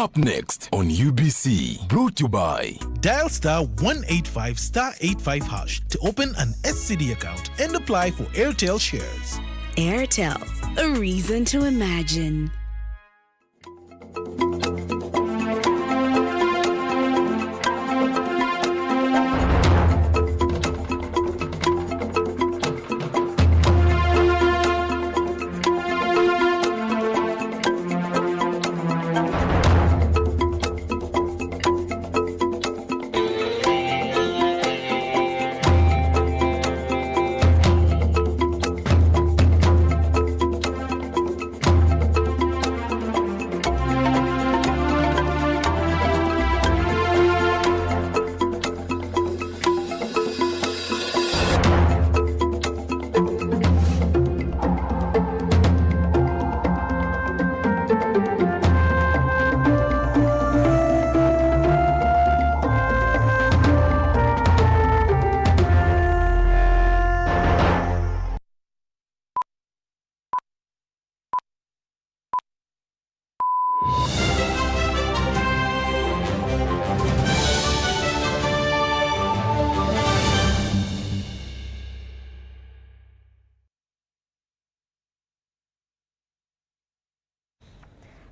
Up next on UBC, brought to you by Dial star 185 star 85 hash to open an SCD account and apply for Airtel shares. Airtel, a reason to imagine.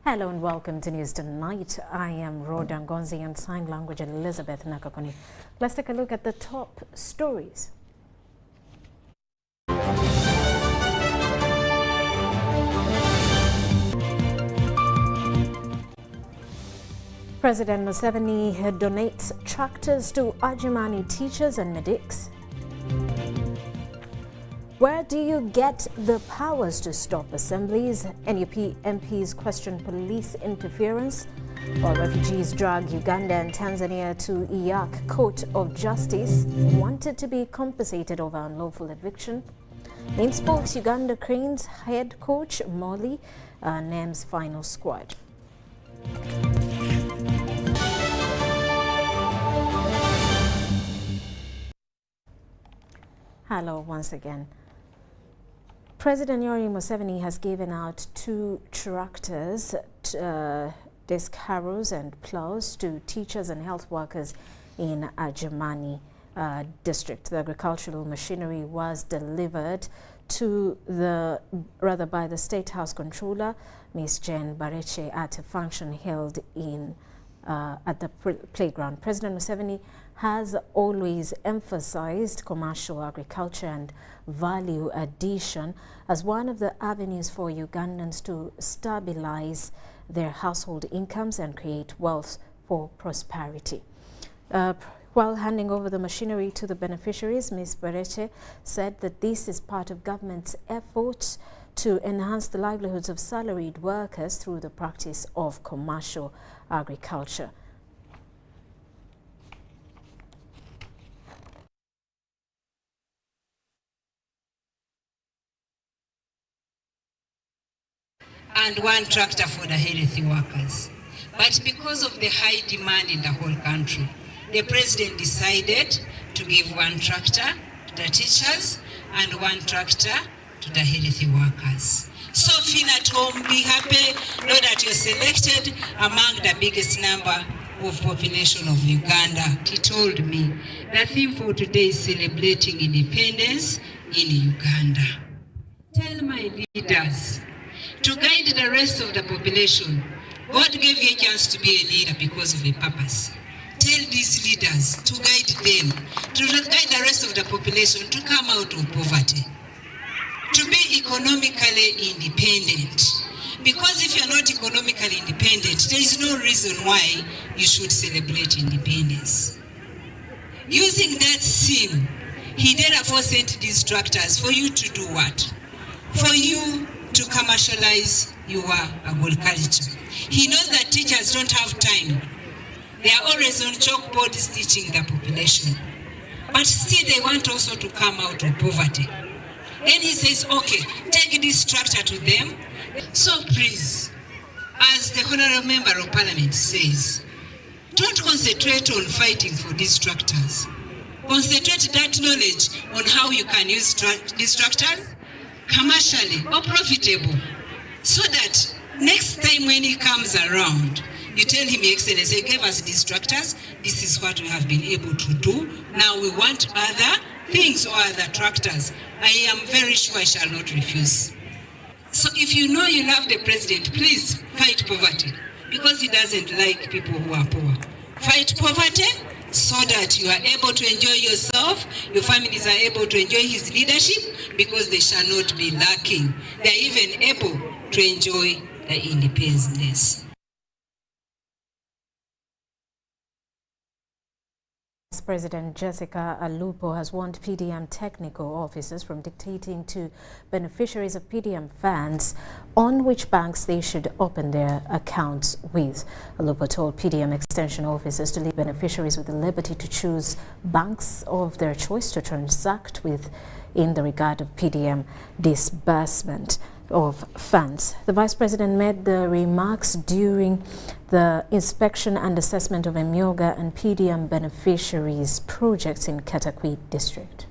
Hello and welcome to News Tonight. I am Rhoda Ngonzi and Sign Language Elizabeth Nakakoni. Let's take a look at the top stories. President Museveni donates tractors to Adjumani teachers and medics. Where do you get the powers to stop assemblies? NUP MPs question police interference, while refugees drag Uganda and Tanzania to IAC Court of Justice, wanted to be compensated over unlawful eviction. Main spokes Uganda Cranes head coach Molly names final squad. Hello once again. President Yoweri Museveni has given out 2 tractors, disc harrows and plows to teachers and health workers in Adjumani district. The agricultural machinery was delivered to by the State House Controller, Ms. Jane Bareche, at a function held in at the playground. President Museveni has always emphasized commercial agriculture and value addition as one of the avenues for Ugandans to stabilize their household incomes and create wealth for prosperity. While handing over the machinery to the beneficiaries, Ms. Bareche said that this is part of government's efforts to enhance the livelihoods of salaried workers through the practice of commercial agriculture. And 1 tractor for the healthy workers. But because of the high demand in the whole country, the president decided to give 1 tractor to the teachers and 1 tractor to the healthy workers. So feel at home, be happy, know that you're selected among the biggest number of population of Uganda. He told me the theme for today is celebrating independence in Uganda. Tell my leaders to guide the rest of the population. God gave you a chance to be a leader because of a purpose. Tell these leaders to guide them, to guide the rest of the population to come out of poverty, to be economically independent. Because if you're not economically independent, there is no reason why you should celebrate independence. Using that theme, he therefore sent these tractors for you to do what? For you to commercialize your agriculture. He knows that teachers don't have time. They are always on chalkboards teaching the population. But still they want also to come out of poverty. Then he says, okay, take this tractor to them. So please, as the Honorable Member of Parliament says, don't concentrate on fighting for these tractors. Concentrate that knowledge on how you can use these tractors commercially or profitable, so that next time when he comes around, You tell him, Your Excellency, you gave us these tractors. This is what we have been able to do. Now we want other things or other tractors. I am very sure I shall not refuse. So if you know you love the president, please fight poverty, because he doesn't like people who are poor. Fight poverty so that you are able to enjoy yourself, your families are able to enjoy his leadership, because they shall not be lacking. They are even able to enjoy the independence. President Jessica Alupo has warned PDM technical officers from dictating to beneficiaries of PDM funds on which banks they should open their accounts with. Alupo told PDM extension officers to leave beneficiaries with the liberty to choose banks of their choice to transact with in the regard of PDM disbursement of funds. The Vice President made the remarks during the inspection and assessment of Emyoga and PDM beneficiaries projects in Katakwi district.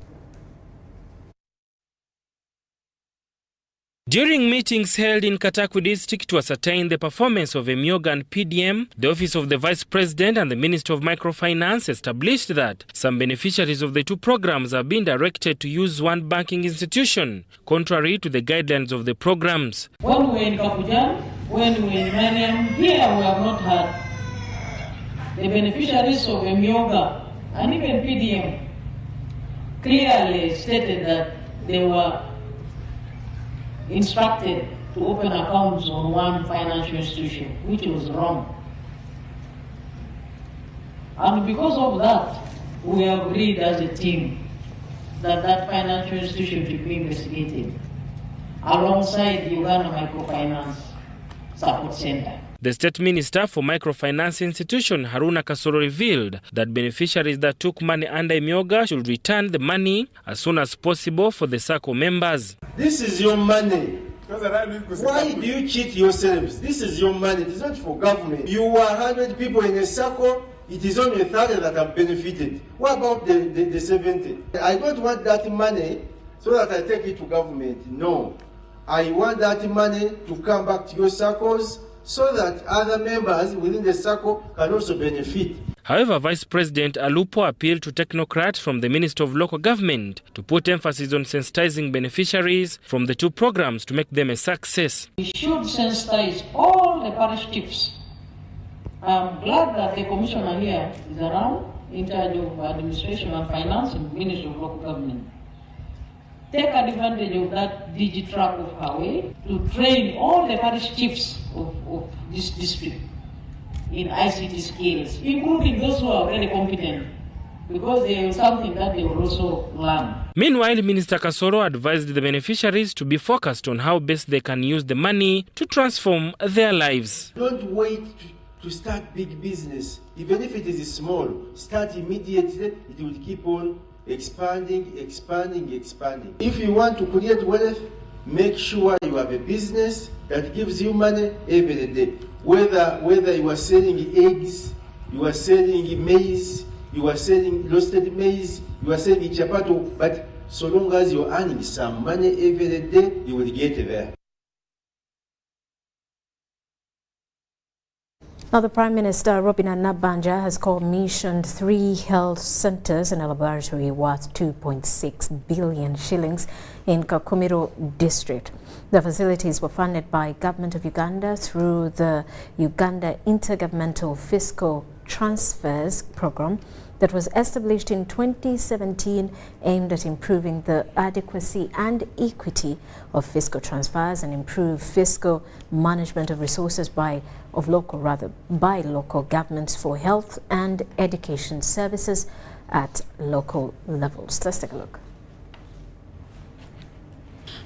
During meetings held in Katakwi district to ascertain the performance of Emyoga and PDM, the Office of the Vice President and the Minister of Microfinance established that some beneficiaries of the two programs are being directed to use one banking institution, contrary to the guidelines of the programs. When we were in Kapujan, when we were in Mariam, here we have not had the beneficiaries of Emyoga and even PDM clearly stated that they were instructed to open accounts on one financial institution, which was wrong. And because of that, we agreed as a team that that financial institution should be investigated alongside the Uganda Microfinance Support Center. The State Minister for Microfinance Institution, Haruna Kasoro, revealed that beneficiaries that took money under Emyoga should return the money as soon as possible for the SACCO members. This is your money. Why do you cheat yourselves? This is your money. It is not for government. You are 100 people in a SACCO. It is only 30 that have benefited. What about the 70? I don't want that money so that I take it to government. No. I want that money to come back to your SACCOs so that other members within the SACCO can also benefit. However, Vice President Alupo appealed to technocrats from the Minister of Local Government to put emphasis on sensitizing beneficiaries from the two programs to make them a success. We should sensitize all the parish chiefs. I'm glad that the commissioner here is around, in charge of administration and finance in the Ministry of Local Government. Take advantage of that digitrack of Hawaii to train all the parish chiefs of this district in ICT skills, including those who are very competent, because there is something that they will also learn. Meanwhile, Minister Kasoro advised the beneficiaries to be focused on how best they can use the money to transform their lives. Don't wait to start big business. Even if it is small, start immediately. It will keep on expanding. If you want to create wealth, make sure you have a business that gives you money every day. Whether you are selling eggs, you are selling maize, you are selling roasted maize, you are selling chapato, but so long as you're earning some money every day, you will get there. Now, the Prime Minister, Robina Nabanja, has commissioned 3 health centers and a laboratory worth 2.6 billion shillings in Kakumiro district. The facilities were funded by Government of Uganda through the Uganda Intergovernmental Fiscal Transfers Program that was established in 2017, aimed at improving the adequacy and equity of fiscal transfers and improve fiscal management of resources by local governments for health and education services at local levels. Let's take a look.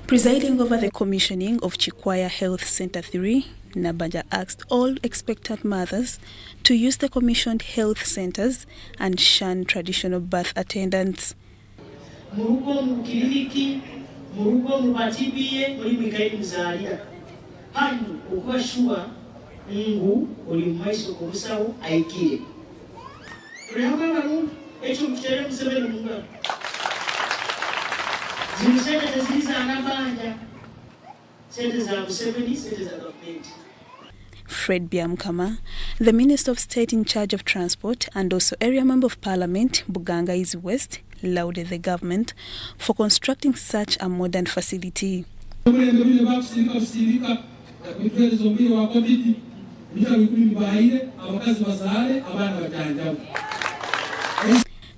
Presiding over the commissioning of Chikwaya Health Center 3, Nabanja asked all expectant mothers to use the commissioned health centers and shun traditional birth attendants. Fred Byamukama, the Minister of State in charge of Transport and also Area Member of Parliament, Buganga East West, lauded the government for constructing such a modern facility.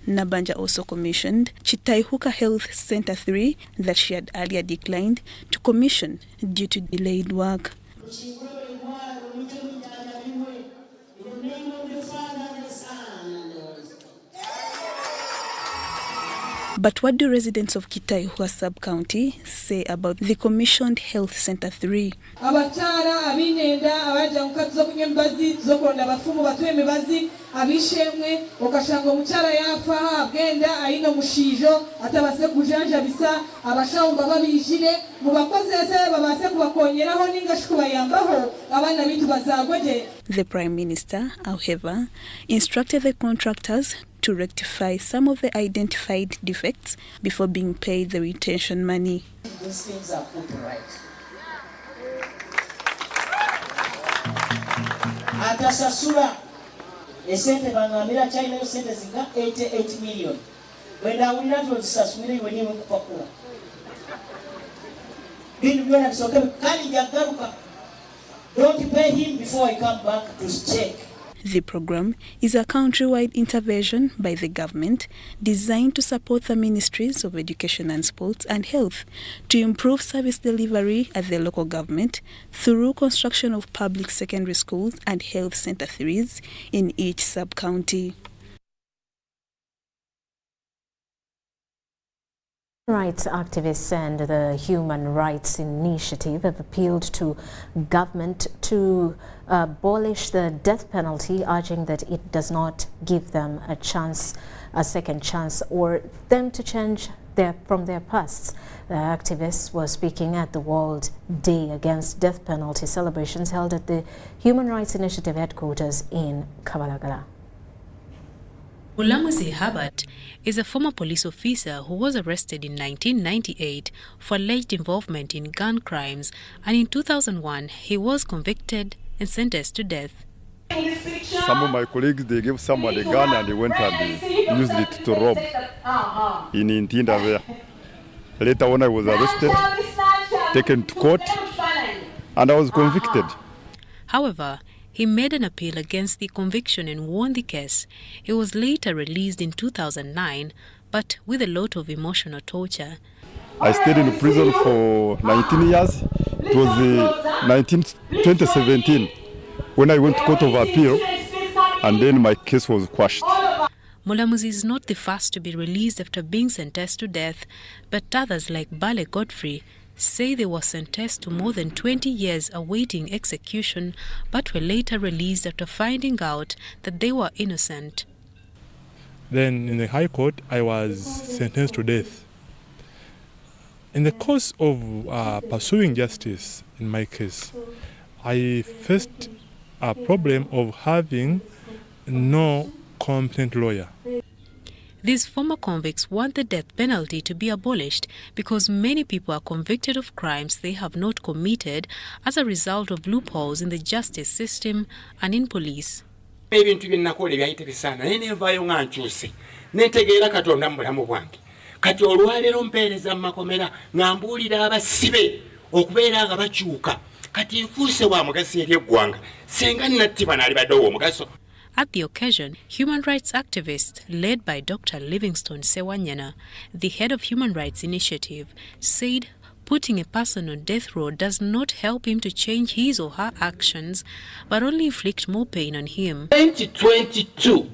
Nabanja also commissioned Chitaihuka Health Center 3 that she had earlier declined to commission due to delayed work. But what do residents of Kitaihuka sub-county say about the commissioned Health Center 3? The Prime Minister, however, instructed the contractors to rectify some of the identified defects before being paid the retention money. These things are put right. Atasasura esente bangamira China yo sente zinga 88 million. When I will not sasumira when you kupakula. Bin bwana soka kali jagaruka. Don't pay him before I come back to check. The program is a countrywide intervention by the government designed to support the ministries of education and sports and health to improve service delivery at the local government through construction of public secondary schools and health center 3s in each sub-county. Rights activists and the Human Rights Initiative have appealed to government to abolish the death penalty, urging that it does not give them a second chance, or them to change from their pasts. The activists were speaking at the World Day Against Death Penalty celebrations held at the Human Rights Initiative headquarters in Kabalagala. Mulamuzi Herbert is a former police officer who was arrested in 1998 for alleged involvement in gun crimes, and in 2001 he was convicted and sentenced to death. Some of my colleagues, they gave someone a gun and they went and used it to rob in Intinda there. Later when I was arrested, taken to court, and I was convicted. However, he made an appeal against the conviction and won the case. He was later released in 2009, but with a lot of emotional torture. I stayed in prison for 19 years. It was 2017 when I went to Court of Appeal, and then my case was quashed. Mulamuzi is not the first to be released after being sentenced to death, but others like Bale Godfrey say they were sentenced to more than 20 years awaiting execution, but were later released after finding out that they were innocent. Then in the High Court, I was sentenced to death. In the course of pursuing justice in my case, I faced a problem of having no competent lawyer. These former convicts want the death penalty to be abolished because many people are convicted of crimes they have not committed as a result of loopholes in the justice system and in police. Ebintu byennakola byayite bisana nene nvayo nga nkyuse netegeera Katonda mu bulamu bwange kati olwaleero mpeereza mu makomera ng'ambuulira abasibe okubeera nga bakyuka kati nfuuse wa mugaso eri eggwanga singa nattibwa n'alibaddewo omugaso. At the occasion, human rights activists led by Dr. Livingstone Sewanyana, the head of Human Rights Initiative, said putting a person on death row does not help him to change his or her actions, but only inflict more pain on him. 2022,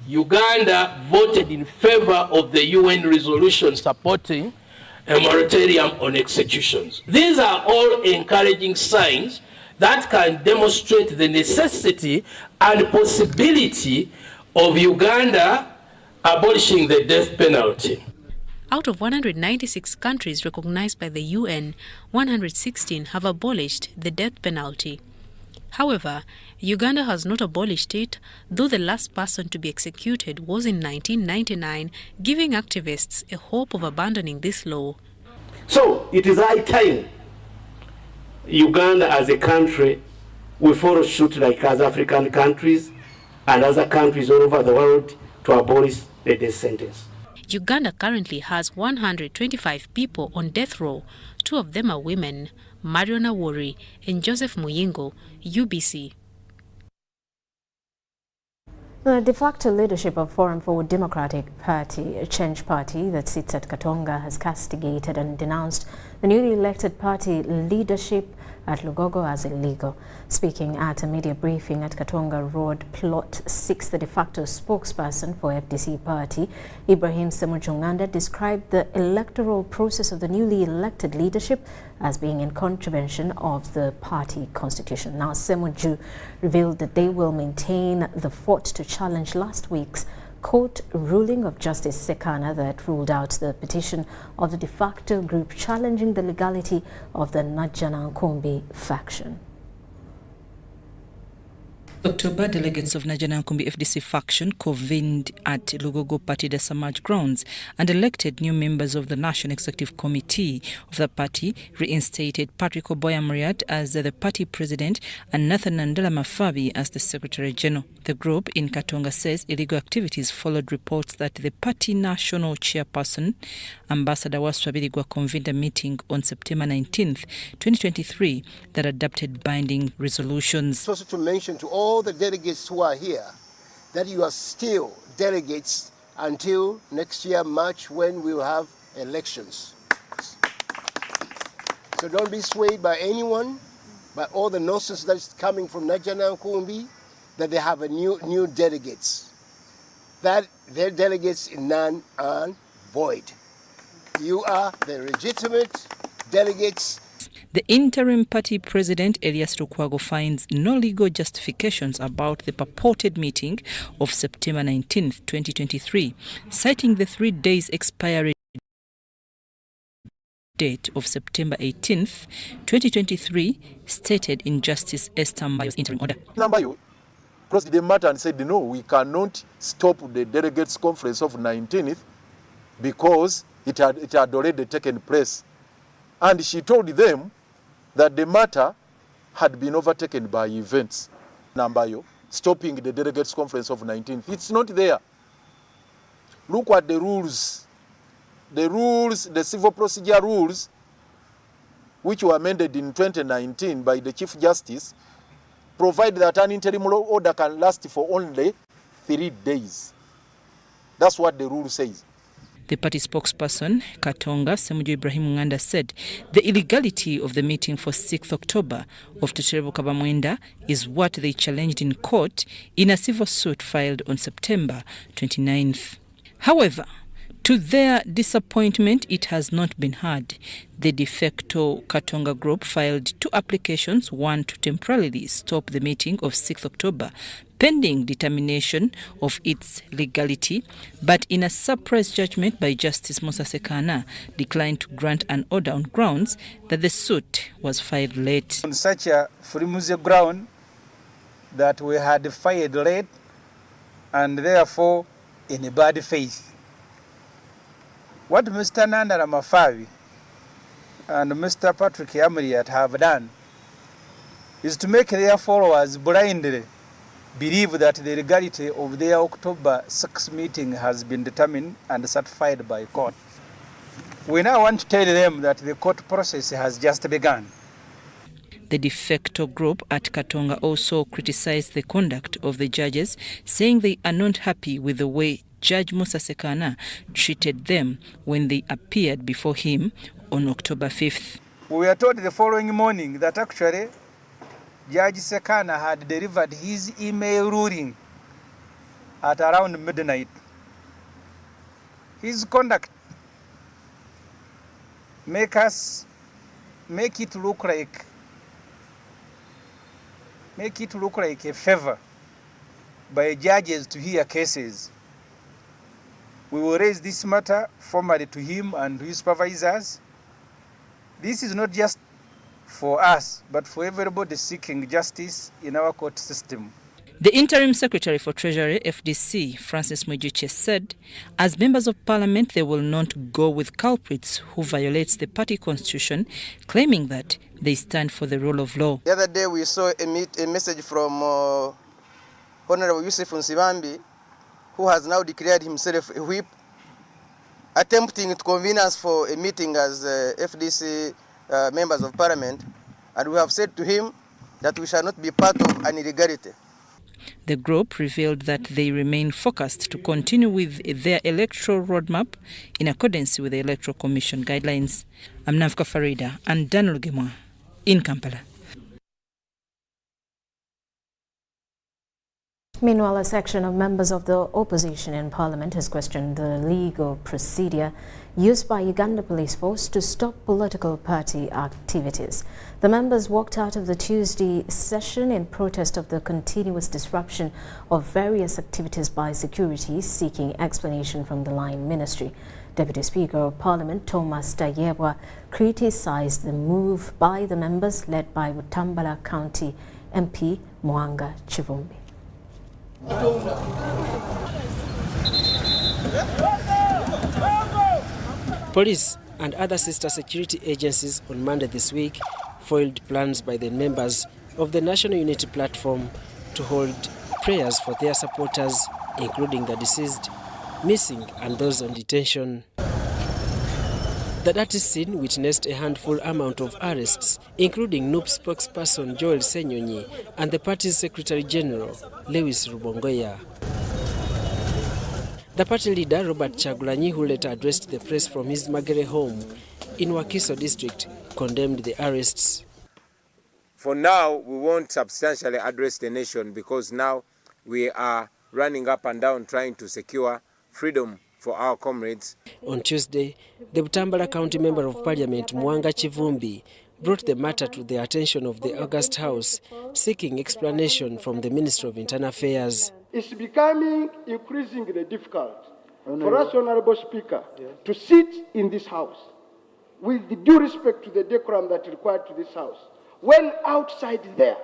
Uganda voted in favor of the UN resolution supporting a moratorium on executions. These are all encouraging signs that can demonstrate the necessity and possibility of Uganda abolishing the death penalty. Out of 196 countries recognized by the UN, 116 have abolished the death penalty. However, Uganda has not abolished it, though the last person to be executed was in 1999, giving activists a hope of abandoning this law. So, it is high time Uganda as a country we follow suit like other African countries and other countries all over the world to abolish the death sentence. Uganda currently has 125 people on death row. 2 of them are women, Marion Awori and Joseph Muyingo, UBC. The de facto leadership of Forum for Democratic Party, a Change Party that sits at Katonga, has castigated and denounced the newly elected party leadership at Lugogo as illegal. Speaking at a media briefing at Katonga Road, Plot 6, the de facto spokesperson for FDC party, Ibrahim Semujunganda, described the electoral process of the newly elected leadership as being in contravention of the party constitution. Now, Semuju revealed that they will maintain the fort to challenge last week's court ruling of Justice Sekana that ruled out the petition of the de facto group challenging the legality of the Najana Nkumbi faction. October, delegates of Najana Nkumbi FDC faction convened at Lugogo Partida Samaj grounds and elected new members of the National Executive Committee of the party, reinstated Patrick Oboya Muriat as the party president and Nathan Nandela Mafabi as the secretary general. The group in Katonga says illegal activities followed reports that the party national chairperson, Ambassador Waswabirigwa, convened a meeting on September 19th, 2023 that adopted binding resolutions. Also to mention to all the delegates who are here that you are still delegates until next year, March, when we will have elections. So don't be swayed by anyone, by all the nonsense that is coming from Najana Nkumbi, that they have a new delegates. That their delegates in none are void. You are the legitimate delegates. The interim party president, Elias Lukwago, finds no legal justifications about the purported meeting of September 19, 2023, citing the 3 days expiry date of September 18, 2023, stated in Justice Esther Mbayo's interim order. Mbayo crossed the matter and said, no, we cannot stop the delegates conference of 19th because it had already taken place. And she told them that the matter had been overtaken by events. Nambayo, stopping the delegates conference of 19th. It's not there. Look at the rules. The rules, the civil procedure rules, which were amended in 2019 by the Chief Justice, provide that an interim order can last for only 3 days. That's what the rule says. The party spokesperson, Katonga, Semuju Ibrahim Nganda, said the illegality of the meeting for 6th October of Tuterebo Kabamwenda is what they challenged in court in a civil suit filed on September 29th. However, to their disappointment, it has not been heard. The de facto Katonga group filed 2 applications, one to temporarily stop the meeting of 6th October, pending determination of its legality, but in a surprise judgment by Justice Musa Sekana, declined to grant an order on grounds that the suit was filed late. On such a flimsy ground that we had filed late and therefore in a bad faith. What Mr. Nandala Mafabi and Mr. Patrick Amriat have done is to make their followers blindly believe that the legality of their October 6 meeting has been determined and certified by court. We now want to tell them that the court process has just begun. The de facto group at Katonga also criticized the conduct of the judges, saying they are not happy with the way Judge Musa Sekana treated them when they appeared before him on October 5th. We were told the following morning that actually Judge Sekana had delivered his email ruling at around midnight. His conduct make it look like a favor by judges to hear cases. We will raise this matter formally to him and to his supervisors. This is not just for us, but for everybody seeking justice in our court system. The Interim Secretary for Treasury, FDC, Francis Mwijuche, said, as members of parliament, they will not go with culprits who violates the party constitution, claiming that they stand for the rule of law. The other day we saw a message from Honorable Yusuf Nsibambi, who has now declared himself a whip, attempting to convene us for a meeting as FDC members of parliament, and we have said to him that we shall not be part of an illegality. The group revealed that they remain focused to continue with their electoral roadmap in accordance with the Electoral Commission guidelines. I'm Nafka Farida and Daniel Gemwa in Kampala. Meanwhile, a section of members of the opposition in Parliament has questioned the legal procedure used by Uganda Police Force to stop political party activities. The members walked out of the Tuesday session in protest of the continuous disruption of various activities by security, seeking explanation from the Line Ministry. Deputy Speaker of Parliament Thomas Tayebwa criticized the move by the members led by Butambala County MP Mwanga Chivumbi. Police and other sister security agencies on Monday this week foiled plans by the members of the National Unity Platform to hold prayers for their supporters, including the deceased, missing and those on detention. The dirty scene witnessed a handful amount of arrests, including NUP spokesperson Joel Senyonyi and the party's Secretary General, Lewis Rubongoya. The party leader, Robert Chagulanyi, who later addressed the press from his Magere home in Wakiso district, condemned the arrests. For now, we won't substantially address the nation because now we are running up and down trying to secure freedom for our comrades. On Tuesday, the Butambala County Member of Parliament, Mwanga Chivumbi, brought the matter to the attention of the August House, seeking explanation from the Minister of Internal Affairs. It's becoming increasingly difficult for us, Honorable Speaker, to sit in this House with the due respect to the decorum that is required to this House. When outside there,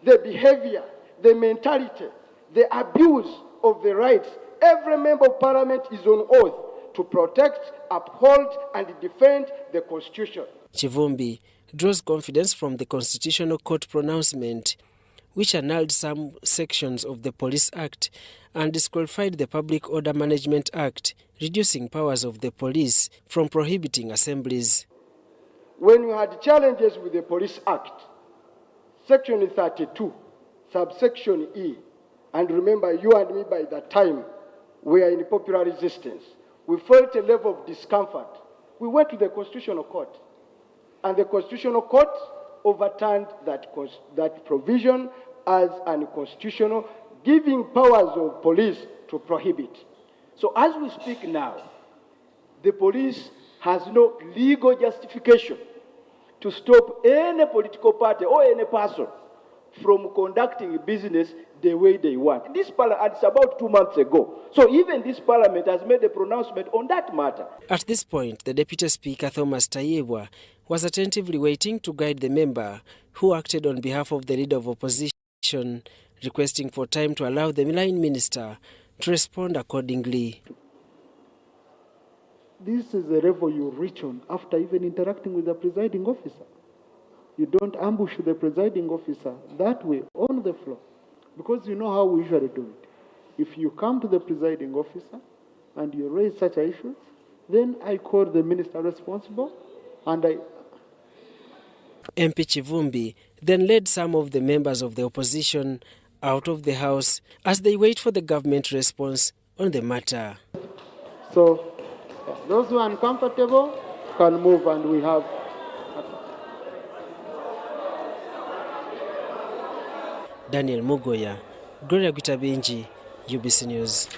the behavior, the mentality, the abuse of the rights, every member of parliament is on oath to protect, uphold, and defend the Constitution. Chivumbi draws confidence from the Constitutional Court pronouncement, which annulled some sections of the Police Act and disqualified the Public Order Management Act, reducing powers of the police from prohibiting assemblies. When you had challenges with the Police Act, Section 32, subsection E, and remember you and me by that time were in popular resistance, we felt a level of discomfort. We went to the Constitutional Court, and the Constitutional Court overturned that provision as unconstitutional, giving powers of police to prohibit. So as we speak now, the police has no legal justification to stop any political party or any person from conducting business the way they want. This parliament, it's about 2 months ago. So even this parliament has made a pronouncement on that matter. At this point, the Deputy Speaker, Thomas Tayebwa, was attentively waiting to guide the member who acted on behalf of the Leader of Opposition, requesting for time to allow the Line Minister to respond accordingly. This is the level you reach on after even interacting with the presiding officer. You don't ambush the presiding officer that way on the floor, because you know how we usually do it. If you come to the presiding officer and you raise such issues, then I call the minister responsible and MP Chivumbi then led some of the members of the opposition out of the House as they wait for the government response on the matter. So those who are uncomfortable can move, and we have. Daniel Mugoya, Gloria Gutabinji, UBC News.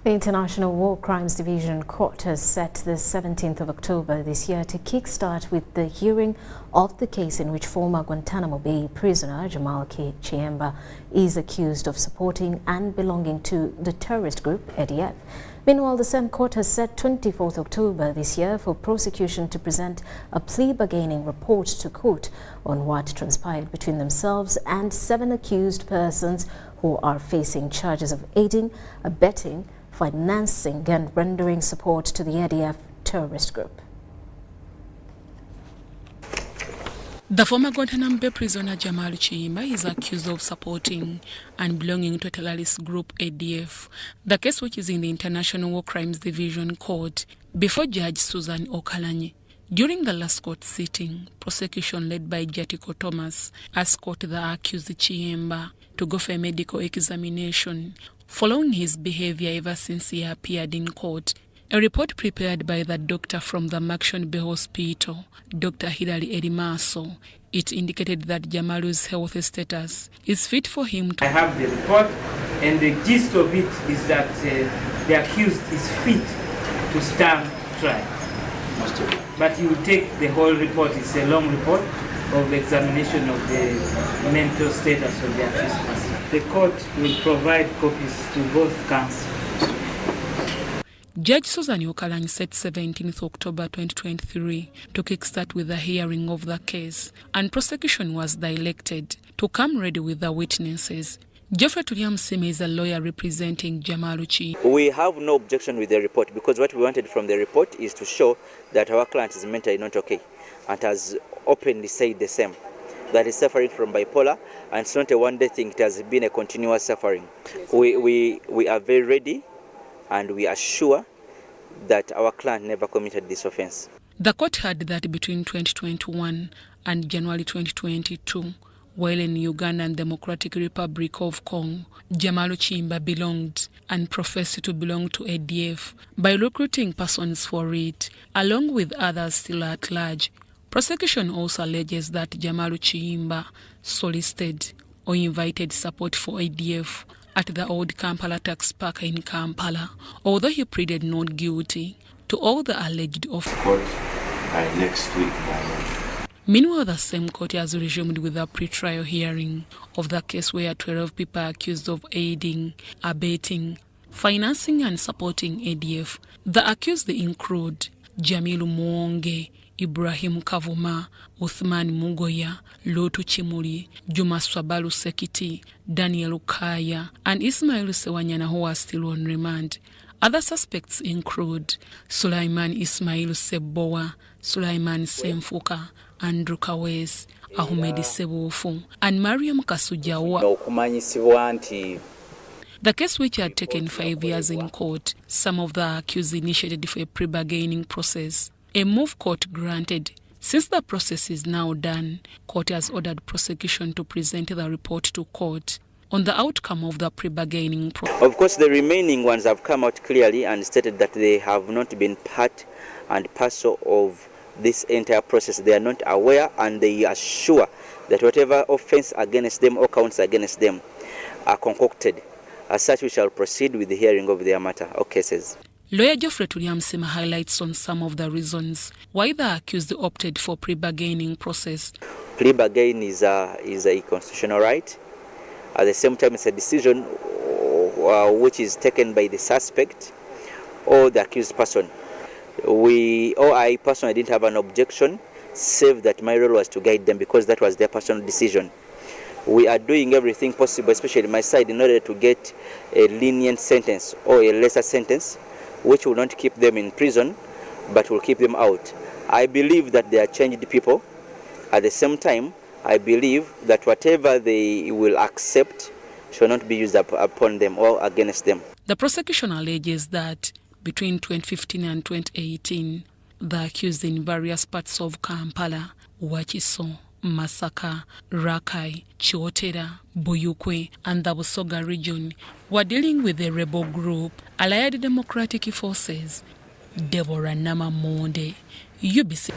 The International War Crimes Division Court has set the 17th of October this year to kickstart with the hearing of the case in which former Guantanamo Bay prisoner Jamal K. Chiemba is accused of supporting and belonging to the terrorist group ADF. Meanwhile, the same court has set 24th October this year for prosecution to present a plea bargaining report to court on what transpired between themselves and 7 accused persons who are facing charges of aiding, abetting, financing and rendering support to the ADF terrorist group. The former Guantanamo Bay prisoner Jamal Chiimba is accused of supporting and belonging to a terrorist group ADF. The case, which is in the International War Crimes Division Court, before Judge Susan Okalanye. During the last court sitting, prosecution led by Jatiko Thomas asked the accused Chiimba to go for a medical examination following his behavior ever since he appeared in court. A report prepared by the doctor from the Maction Bay Hospital, Dr. Hilary Erimaso, it indicated that Jamalu's health status is fit for him to... I have the report, and the gist of it is that the accused is fit to stand trial. But you will take the whole report. It's a long report of the examination of the mental status of the accused. The court will provide copies to both counsel. Judge Susan Okalanye set 17th October 2023 to kickstart with the hearing of the case, and prosecution was directed to come ready with the witnesses. Geoffrey Tuliamsime is a lawyer representing Jamal Chi. We have no objection with the report because what we wanted from the report is to show that our client is mentally not okay and has openly said the same. That is suffering from bipolar, and it's not a one-day thing, it has been a continuous suffering. We are very ready and we are sure that our client never committed this offense. The court heard that between 2021 and January 2022, while in Uganda and Democratic Republic of Congo, Jamal Chiimba belonged and professed to belong to ADF by recruiting persons for it, along with others still at large. Prosecution also alleges that Jamal Chiimba solicited or invited support for ADF at the old Kampala tax park in Kampala, although he pleaded not guilty to all the alleged offences. Next week. Meanwhile, the same court has resumed with a pre-trial hearing of the case where 12 people are accused of aiding, abetting, financing and supporting ADF. The accused include Jamilu Mwonge, Ibrahim Kavuma, Uthman Mugoya, Lotu Chimuli, Juma Swabalu Sekiti, Daniel Ukaya, and Ismail Sewanyana, who are still on remand. Other suspects include Sulaiman Ismail Sebowa, Sulaiman Semfuka, Andrew Kawes, Ahmed Sebofu, and Mariam Kasujawa. The case, which had taken 5 years in court, some of the accused initiated for a pre-bargaining process. A move court granted. Since the process is now done, court has ordered prosecution to present the report to court on the outcome of the pre-bargaining process. Of course, the remaining ones have come out clearly and stated that they have not been part and parcel of this entire process. They are not aware, and they are sure that whatever offense against them or counts against them are concocted. As such, we shall proceed with the hearing of their matter or cases. Lawyer Geoffrey Tuliamsime highlights on some of the reasons why the accused opted for pre-bargaining process. Pre-bargain is a constitutional right. At the same time, it's a decision which is taken by the suspect or the accused person. I personally didn't have an objection, save that my role was to guide them because that was their personal decision. We are doing everything possible, especially my side, in order to get a lenient sentence or a lesser sentence, which will not keep them in prison, but will keep them out. I believe that they are changed people. At the same time, I believe that whatever they will accept shall not be used upon them or against them. The prosecution alleges that between 2015 and 2018, the accused in various parts of Kampala, Wakiso, Masaka, Rakai, Chiotera, Buyukwe, and the Busoga region were dealing with the rebel group Allied Democratic Forces. Deborah Nama Monde, UBC.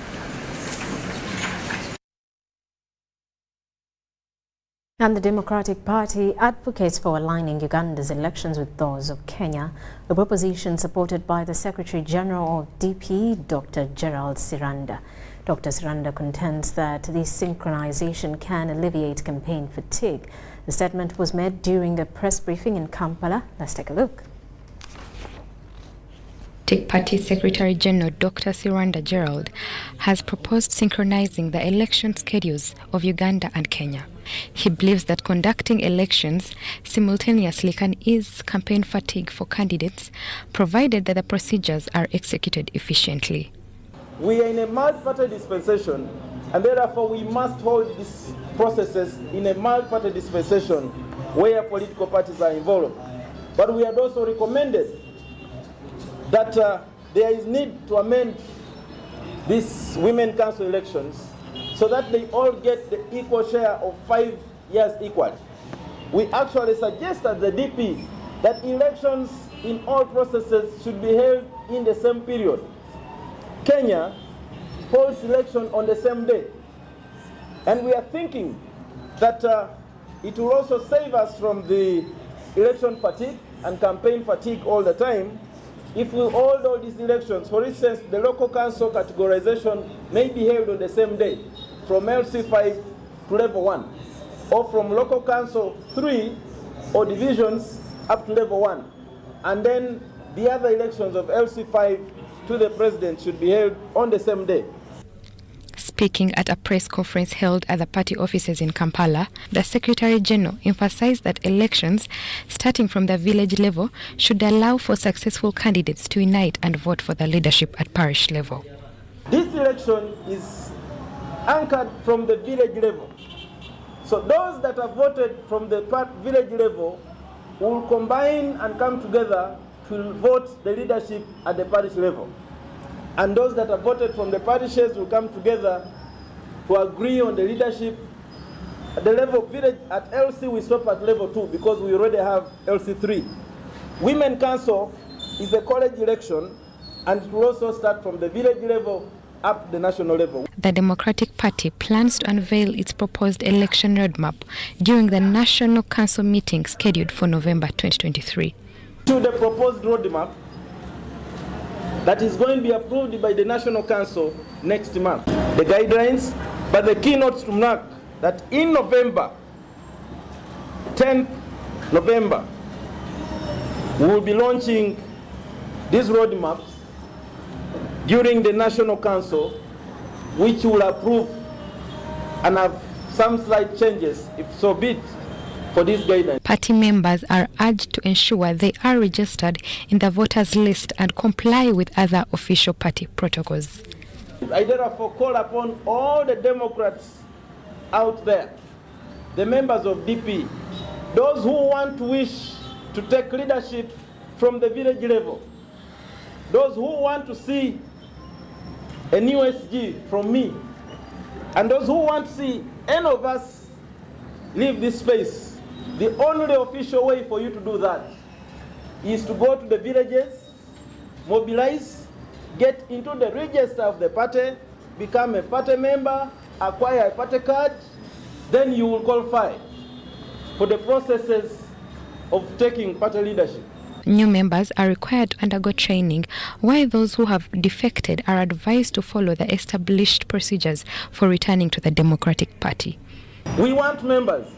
And the Democratic Party advocates for aligning Uganda's elections with those of Kenya, a proposition supported by the Secretary General of DP, Dr. Gerald Siranda. Dr. Siranda contends that this synchronization can alleviate campaign fatigue. The statement was made during a press briefing in Kampala. Let's take a look. Democratic Party Secretary General Dr. Siranda Gerald has proposed synchronizing the election schedules of Uganda and Kenya. He believes that conducting elections simultaneously can ease campaign fatigue for candidates, provided that the procedures are executed efficiently. We are in a multi-party dispensation, and therefore we must hold these processes in a multi-party dispensation where political parties are involved. But we had also recommended that there is need to amend these women council elections so that they all get the equal share of 5 years equally. We actually suggested the DP that elections in all processes should be held in the same period. Kenya holds election on the same day. And we are thinking that it will also save us from the election fatigue and campaign fatigue all the time if we hold all these elections. For instance, the local council categorization may be held on the same day from LC5 to level 1, or from local council 3 or divisions up to level 1. And then the other elections of LC5 to the president should be held on the same day. Speaking at a press conference held at the party offices in Kampala, the Secretary General emphasized that elections, starting from the village level, should allow for successful candidates to unite and vote for the leadership at parish level. This election is anchored from the village level. So those that have voted from the village level will combine and come together to vote the leadership at the parish level. And those that have voted from the parishes will come together to agree on the leadership. At the level of village, at LC we stop at level 2 because we already have LC3. Women Council is a college election, and it will also start from the village level up to the national level. The Democratic Party plans to unveil its proposed election roadmap during the National Council meeting scheduled for November 2023. To the proposed roadmap that is going to be approved by the National Council next month. The guidelines, but the keynotes to mark that in November, 10th November, we will be launching these roadmaps during the National Council, which will approve and have some slight changes, if so be it, for this guidance. Party members are urged to ensure they are registered in the voters list and comply with other official party protocols. I therefore call upon all the Democrats out there, the members of DP, those who wish to take leadership from the village level, those who want to see a new SG from me, and those who want to see any of us leave this space. The only official way for you to do that is to go to the villages, mobilize, get into the register of the party, become a party member, acquire a party card, then you will qualify for the processes of taking party leadership. New members are required to undergo training, while those who have defected are advised to follow the established procedures for returning to the Democratic Party. We want members.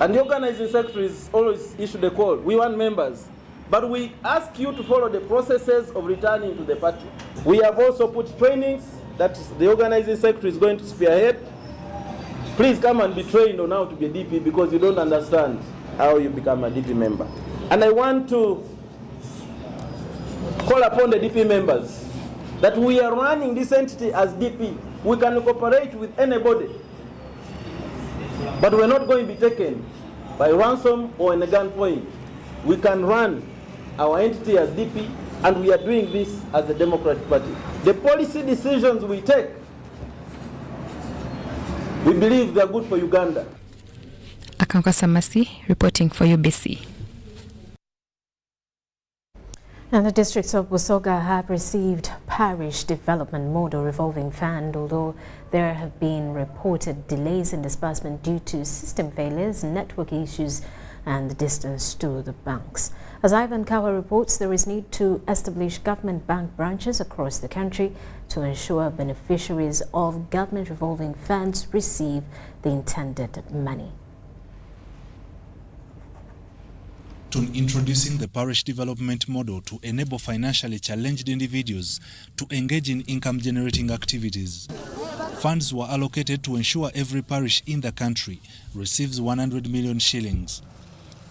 And the organizing secretaries always issue the call. We want members. But we ask you to follow the processes of returning to the party. We have also put trainings that the organizing secretary is going to spearhead. Please come and be trained on how to be a DP because you don't understand how you become a DP member. And I want to call upon the DP members that we are running this entity as DP. We can cooperate with anybody. But we're not going to be taken by ransom or in a gunpoint. We can run our entity as DP, and we are doing this as the Democratic Party. The policy decisions we take, we believe they are good for Uganda. Akanka Samasi reporting for UBC. And the districts of Busoga have received parish development model revolving fund, although there have been reported delays in disbursement due to system failures, network issues and distance to the banks. As Ivan Kawa reports, there is need to establish government bank branches across the country to ensure beneficiaries of government revolving funds receive the intended money. to introducing the parish development model to enable financially challenged individuals to engage in income-generating activities. Funds were allocated to ensure every parish in the country receives 100 million shillings.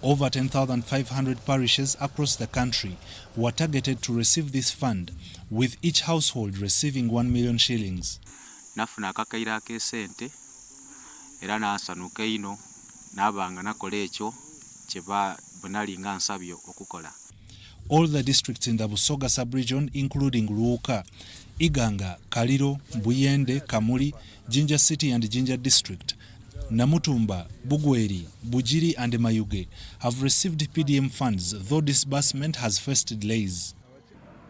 Over 10,500 parishes across the country were targeted to receive this fund, with each household receiving 1 million shillings. Nafuna akakaira ak'esente era nansanuka ino nabanga nakola ekyo kyeba bunalinga nsabyo okukola. All the districts in the Busoga sub-region, including Luuka, Iganga, Kaliro, Buyende, Kamuli, Jinja City and Jinja District, Namutumba, Bugweri, Bujiri and Mayuge have received PDM funds, though disbursement has faced delays.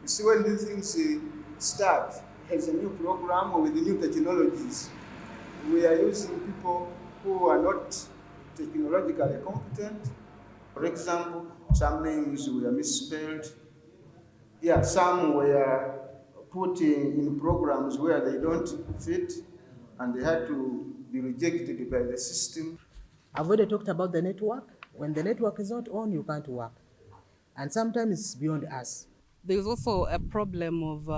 You see, when these things start, as a new program with the new technologies, we are using people who are not technologically competent. For example, some names were misspelled. Yeah, some were put in programs where they don't fit, and they had to be rejected by the system. I've already talked about the network. When the network is not on, you can't work. And sometimes it's beyond us. There's also a problem of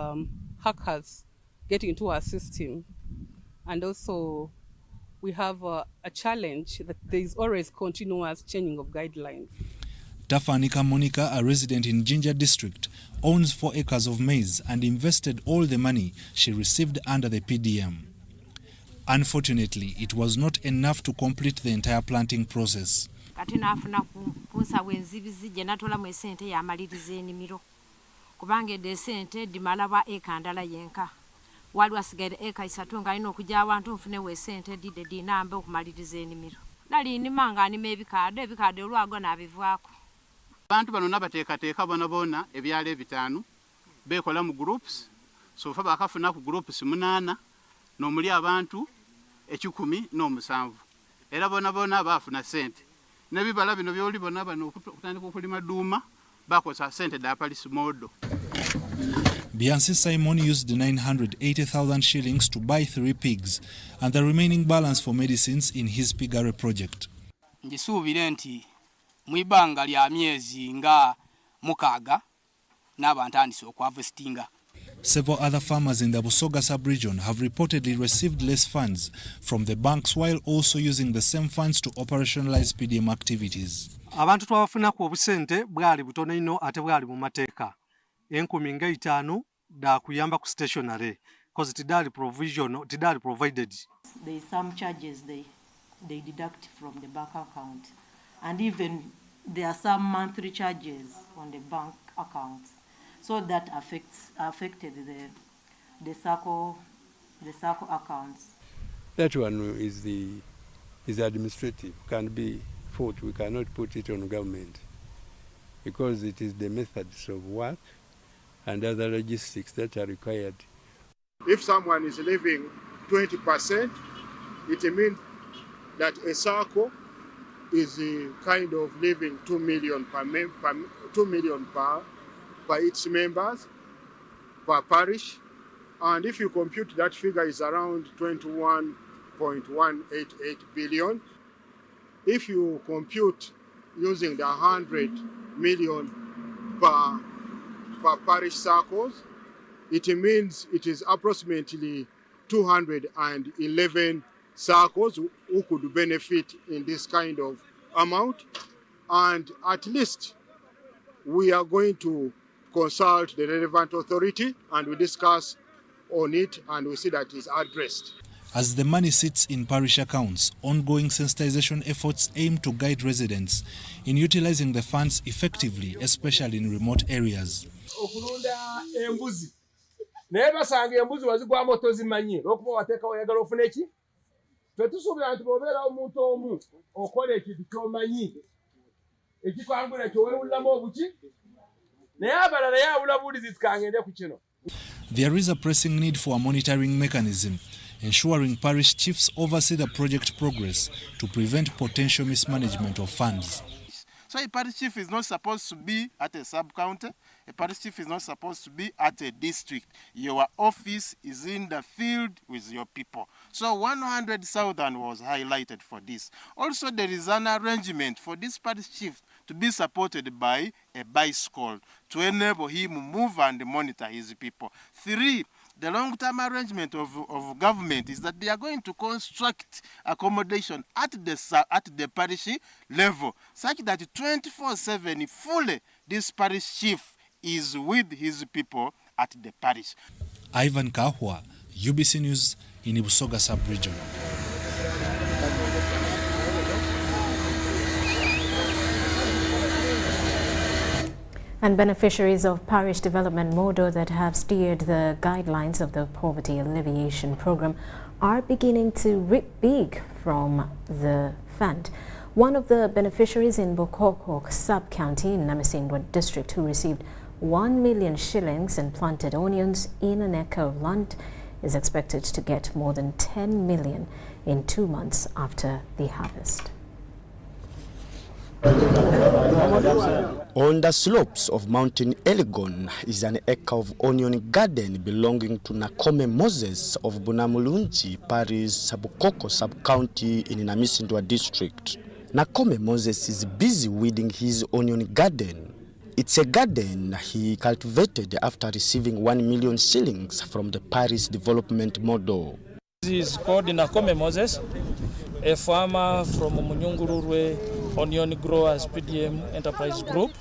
hackers getting into our system. And also we have a challenge that there is always continuous changing of guidelines. Tafanika Monica, a resident in Jinja District, owns 4 acres of maize and invested all the money she received under the PDM. Unfortunately, it was not enough to complete the entire planting process. Abantu bano nabateekateeka bona ebyalo 5 bekola mu groups, so fa bakafuna ku groups 8 n'omuli abantu 10 n'omusanvu. Era bona bafuna sente. Nebibala bino byoli bona bano okutandika okulima duuma bakosa sente da palisi modo. Biansi Simon used 980,000 shillings to buy 3 pigs and the remaining balance for medicines in his piggery project. Njisuubire nti mwibanga lya myezi nga 6 n'abantandise okuharvestinga. Several other farmers in the Busoga sub-region have reportedly received less funds from the banks while also using the same funds to operationalize PDM activities. Abantu twabafunaku obusente bwali butono ino ate bwali mu mateeka. 10,500 da kuyamba ku stationary because tidali provided. There is some charges they deduct from the bank account, and even there are some monthly charges on the bank accounts, so that affected the circle accounts. That one is administrative, can be fought. We cannot put it on government because it is the methods of work and other logistics that are required. If someone is leaving 20%, it means that a circle is kind of leaving 2 million per its members per parish, and if you compute that figure is around 21.188 billion. If you compute using the 100 million per parish circles, it means it is approximately 211 circles who could benefit in this kind of amount, and at least we are going to consult the relevant authority and we discuss on it and we see that it's addressed. As the money sits in parish accounts, ongoing sensitization efforts aim to guide residents in utilizing the funds effectively, especially in remote areas. Okulunda embuzi naye basanga embuzi wazigwamu tozimanyi lwokuba wateeka oyagala ofuna eki ffe tusuubira nti bw'obeera omuntu omu okola ekintu ky'omanyi ekikwangula ky'owewuliramu obuki naye abalala yawula buulizi tukangende ku kino. There is a pressing need for a monitoring mechanism, ensuring parish chiefs oversee the project progress to prevent potential mismanagement of funds. So a parish chief is not supposed to be at a sub-county. A parish chief is not supposed to be at a district. Your office is in the field with your people. So 100,000 was highlighted for this. Also, there is an arrangement for this parish chief to be supported by a bicycle to enable him move and monitor his people. 3, the long-term arrangement of government is that they are going to construct accommodation at the parish level, such that 24/7 fully this parish chief is with his people at the parish. Ivan Kahwa, UBC News in Busoga Sub-Region. And beneficiaries of parish development model that have steered the guidelines of the poverty alleviation program are beginning to reap big from the fund. One of the beneficiaries in Bukoko sub-county in Namisindwa district who received 1 million shillings and planted onions in an acre of land is expected to get more than 10 million in 2 months after the harvest. On the slopes of Mountain Elgon is an acre of onion garden belonging to Nakome Moses of Bunamulunji Parish, Bukoko sub-county in Namisindwa district. Nakome Moses is busy weeding his onion garden. It's a garden he cultivated after receiving 1 million shillings from the parish development model. This is called Nakome Moses, a farmer from Munyungururwe Onion Growers PDM Enterprise Group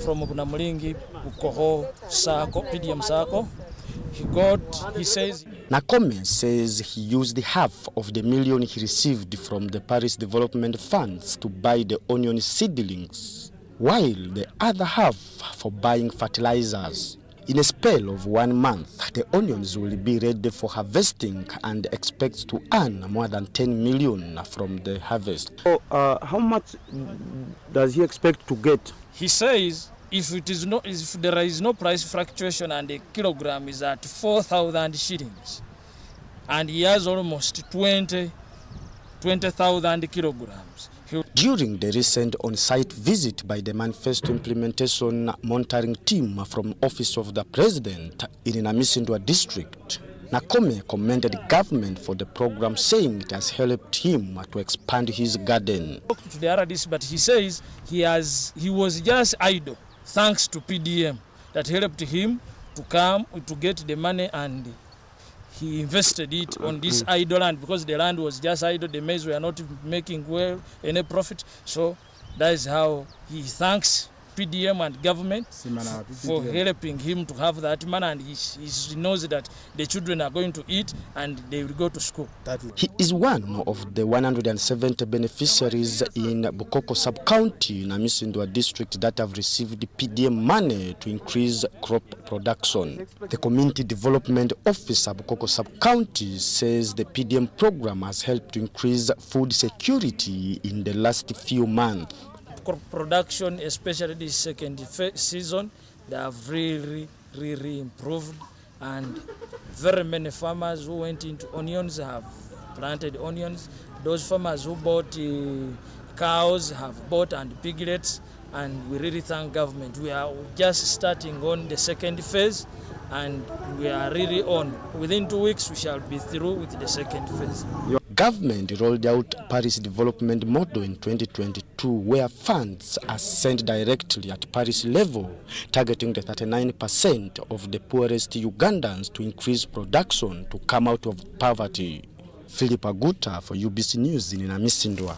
from Bunamulingi, Bukoho, Sako, PDM Sako. Nakome says he used half of the million he received from the parish development funds to buy the onion seedlings, while the other half for buying fertilizers. In a spell of 1 month, the onions will be ready for harvesting and expects to earn more than 10 million from the harvest. So, how much does he expect to get? He says if there is no price fluctuation and the kilogram is at 4,000 shillings, and he has almost 20,000 kilograms. During the recent on-site visit by the Manifesto Implementation Monitoring Team from Office of the President in Namisindwa district, Nakome commended the government for the program, saying it has helped him to expand his garden. To the RDC, but he says he was just idle, thanks to PDM that helped him to come to get the money, and he invested it on this idle land because the land was just idle. The maize were not making any profit. So that is how he thanks PDM and government for helping him to have that money, and he knows that the children are going to eat and they will go to school. He is one of the 170 beneficiaries in Bukoko sub-county in Namisindwa district that have received PDM money to increase crop production. The Community Development Officer Bukoko sub-county says the PDM program has helped to increase food security in the last few months. Production, especially this second season, they have really improved, and very many farmers who went into onions have planted onions. Those farmers who bought cows have bought and piglets, and we really thank government. We are just starting on the second phase, and we are really on. Within 2 weeks we shall be through with the second phase. Government rolled out parish development model in 2022, where funds are sent directly at parish level, targeting the 39% of the poorest Ugandans to increase production to come out of poverty. Philip Aguta for UBC News in Namisindwa.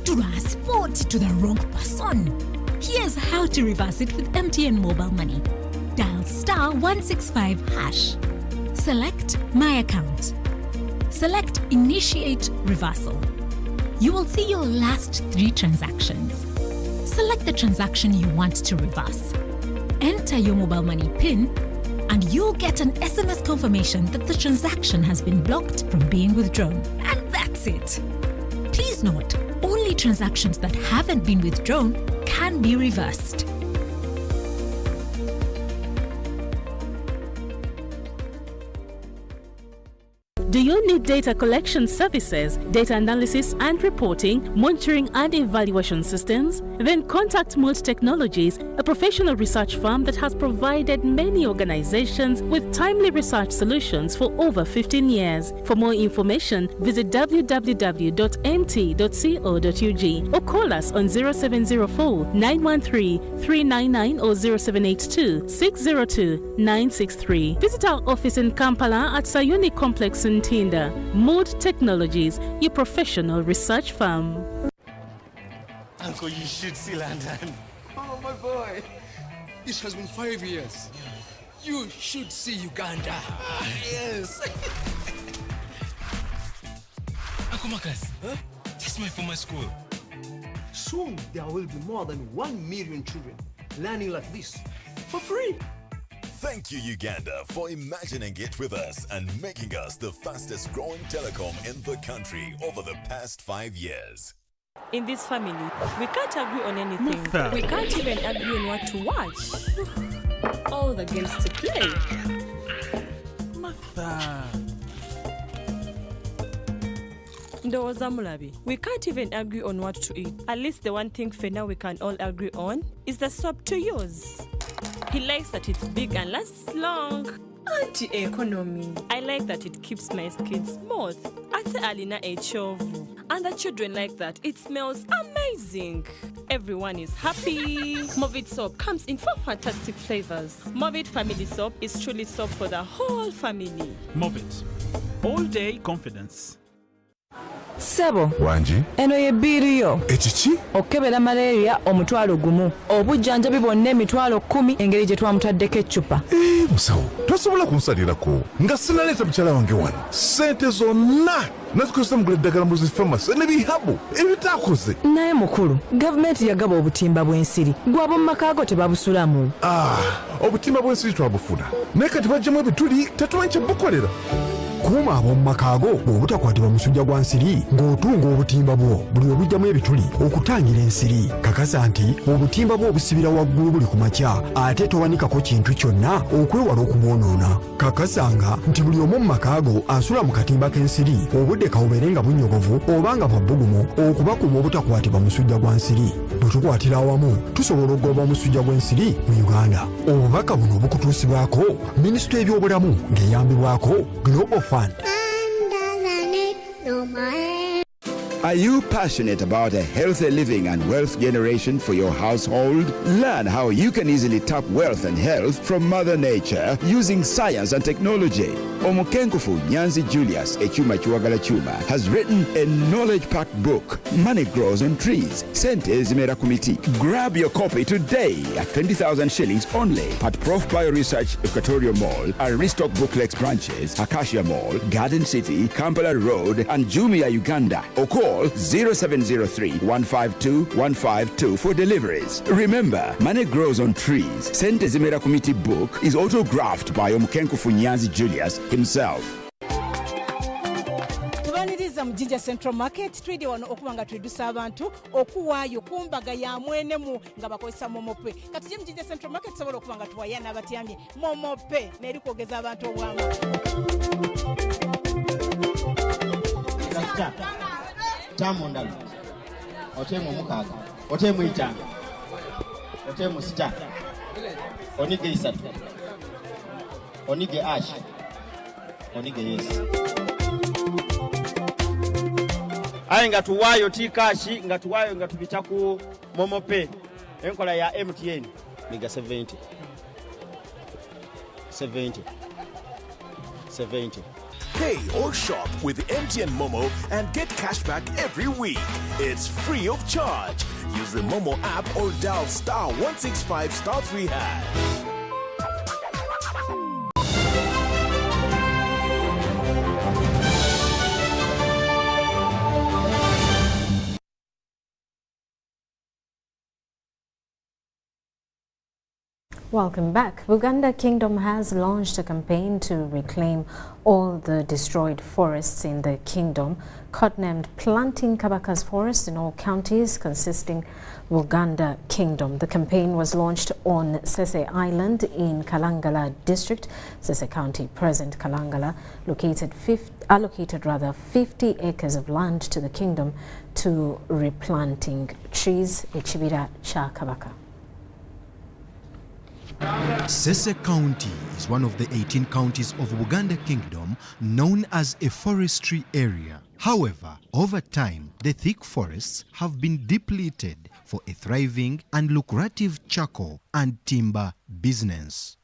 Transport to the wrong person. Here's how to reverse it with MTN mobile money. Dial *165#. Select My Account. Select Initiate Reversal. You will see your last 3 transactions. Select the transaction you want to reverse. Enter your mobile money PIN, and you'll get an SMS confirmation that the transaction has been blocked from being withdrawn. And that's it. Please note, only transactions that haven't been withdrawn can be reversed. Do you need data collection services, data analysis and reporting, monitoring and evaluation systems? Then contact Mold Technologies, a professional research firm that has provided many organizations with timely research solutions for over 15 years. For more information, visit www.mt.co.ug or call us on 0704 913 399 or 0782 602 963. Visit our office in Kampala at Sayuni Complex in Tinda. Mood Technologies, your professional research firm. Uncle, you should see London. Oh, my boy. It has been 5 years. You should see Uganda. Yes. Uncle Marcus, huh? That's my former school. Soon there will be more than 1 million children learning like this for free. Thank you, Uganda, for imagining it with us and making us the fastest growing telecom in the country over the past 5 years. In this family, we can't agree on anything. Martha. We can't even agree on what to watch. All the games to play. Martha. Ndowoza Mulabi, we can't even agree on what to eat. At least the one thing for now we can all agree on is the soap to use. He likes that it's big and lasts long. Anti-economy. I like that it keeps my skin smooth. Ate alina echovu. And the children like that. It smells amazing. Everyone is happy. Movit soap comes in 4 fantastic flavors. Movit family soap is truly soap for the whole family. Movit. All day confidence. Sebo Wanji eno ye biriyo ekiki okebera malaria omutwalo gumu obujjanjabi bwonna emitwalo 10 engeri gye twamutaddeko eccupa musawo tosobola kunsalirako nga sinaleeta mukyala wange wano sente zonna nazikozesa mugula eddagala mu zifamasi n'ebihabu ebitaakoze naye mukulu gavumenti yagaba obutimba bw'ensiri gwabo mu makaago tebabusulamu obutimba bw'ensiri twabufuna naye kati bajjamu ebituli tetumanyi kye bukolera kuuma ab'omu makaago bw'obutakwatibwa musujja gwa nsiri ng'otunga obutimba bwo buli obujjamu ebituli okutangira ensiri kakasa nti obutimba bwo obusibira waggulu buli ku makya ate towanikako kintu kyonna okwewala okubwonoona kakasanga nti buli omu mu makaago asula mu katimba k'ensiri obudde kawubeere nga bunyogovu oba nga bwa bbugumu okubakuba obutakwatibwa musujja gwa nsiri bwe tukwatira awamu tusobola okugoba omusujja gw'ensiri mu Uganda. Obubaka buno obukutuusibwako minisitule y'ebyobulamu ng'eyambibwako Global Fund. Are you passionate about a healthy living and wealth generation for your household? Learn how you can easily tap wealth and health from Mother Nature using science and technology. Omukenkufu Nyanzi Julius Echuma Chiwagala Chuma has written a knowledge-packed book, Money Grows on Trees, Sente Zimera Committee. Grab your copy today at 20,000 shillings only at Prof Bioresearch Equatorial Mall, Aristoc Booklex branches, Acacia Mall, Garden City, Kampala Road, and Jumia, Uganda. Or call 0703 152 152 for deliveries. Remember, Money Grows on Trees, Sente Zimera Committee book is autographed by Omukenkufu Nyanzi Julius himself. Tubaniriza mu Jinja Central Market twidi wano okubanga twedusa abantu okuwaayo kumbaga ya mwenemu nga bakozesa momope. Kati je mu Jinja Central Market sobola okubanga tuwayana abatyamye momope neri kwogeza abantu obwamu. Tamu ndalo otemu mukaga otemu itano otemu sita onige isatu onige ash onige yes aye nga tuwayo tikashi nga tuwayo nga tubita ku momope enkola ya MTN miga 70 Pay or shop with MTN Momo and get cash back every week. It's free of charge. Use the Momo app or dial *165*3#. Welcome back. Uganda Kingdom has launched a campaign to reclaim all the destroyed forests in the kingdom, codenamed Planting Kabaka's Forest in all counties consisting Uganda Kingdom. The campaign was launched on Sese Island in Kalangala District, Sese County. Present Kalangala allocated 50 acres of land to the kingdom to replanting trees. Echibira cha Kabaka. Sese County is one of the 18 counties of Uganda Kingdom known as a forestry area. However, over time, the thick forests have been depleted for a thriving and lucrative charcoal and timber business.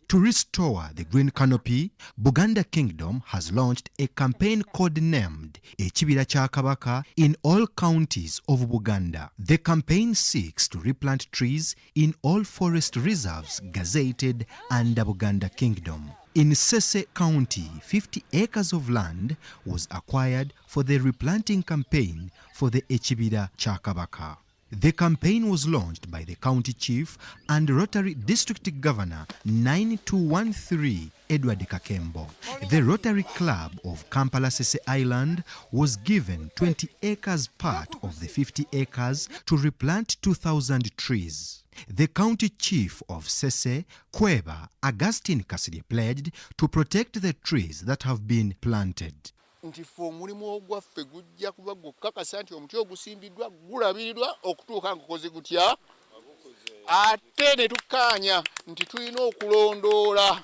To restore the green canopy, Buganda Kingdom has launched a campaign codenamed Ekibira kya Kabaka in all counties of Buganda. The campaign seeks to replant trees in all forest reserves gazetted under Buganda Kingdom. In Sese County, 50 acres of land was acquired for the replanting campaign for the Ekibira kya Kabaka. The campaign was launched by the county chief and Rotary District Governor 9213 Edward Kakembo. The Rotary Club of Kampala Sese Island was given 20 acres part of the 50 acres to replant 2,000 trees. The county chief of Sese, Kweba, Augustine Kasiri, pledged to protect the trees that have been planted. Nti ffe omulimu ogwaffe gujja kuba gukakasa nti omuti ogusimbiddwa gulabirirwa okutuuka ngukoze gutya ate ne tukkaanya nti tulina okulondoola.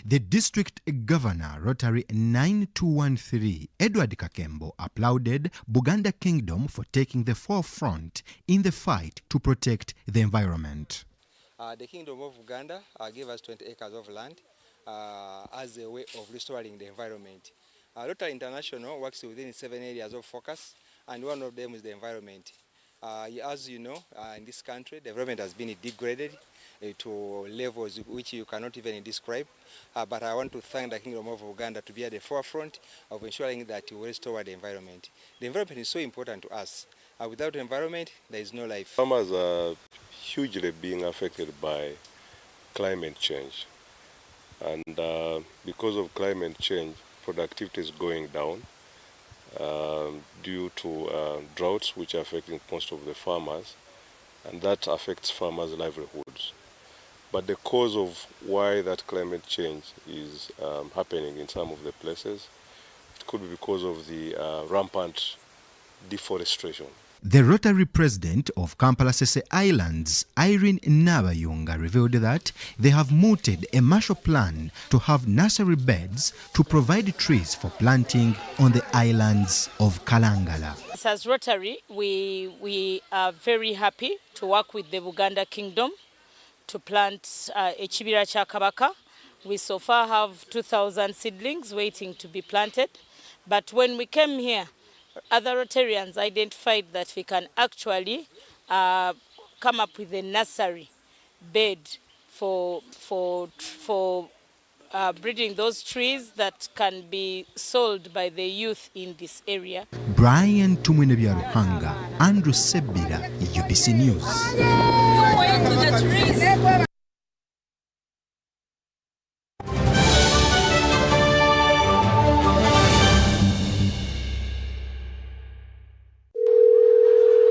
The district governor, Rotary 9213, Edward Kakembo, applauded Buganda Kingdom for taking the forefront in the fight to protect the environment. The Kingdom of Uganda gave us 20 acres of land as a way of restoring the environment. Rotary International works within 7 areas of focus, and one of them is the environment. As you know, in this country, the environment has been degraded to levels which you cannot even describe. But I want to thank the Kingdom of Uganda to be at the forefront of ensuring that we restore the environment. The environment is so important to us. Without the environment, there is no life. Farmers are hugely being affected by climate change. And because of climate change, productivity is going down due to droughts which are affecting most of the farmers, and that affects farmers' livelihoods. But the cause of why that climate change is happening in some of the places, it could be because of the rampant deforestation. The Rotary president of Kampala Sese Islands, Irene Nabayunga, revealed that they have mooted a Marshall Plan to have nursery beds to provide trees for planting on the islands of Kalangala. As Rotary, we are very happy to work with the Uganda Kingdom to plant Ekibira kya Kabaka. We so far have 2,000 seedlings waiting to be planted. But when we came here, other Rotarians identified that we can actually come up with a nursery bed for breeding those trees that can be sold by the youth in this area. Brian Tumwenebyaro, Andrew Sebira, UBC News.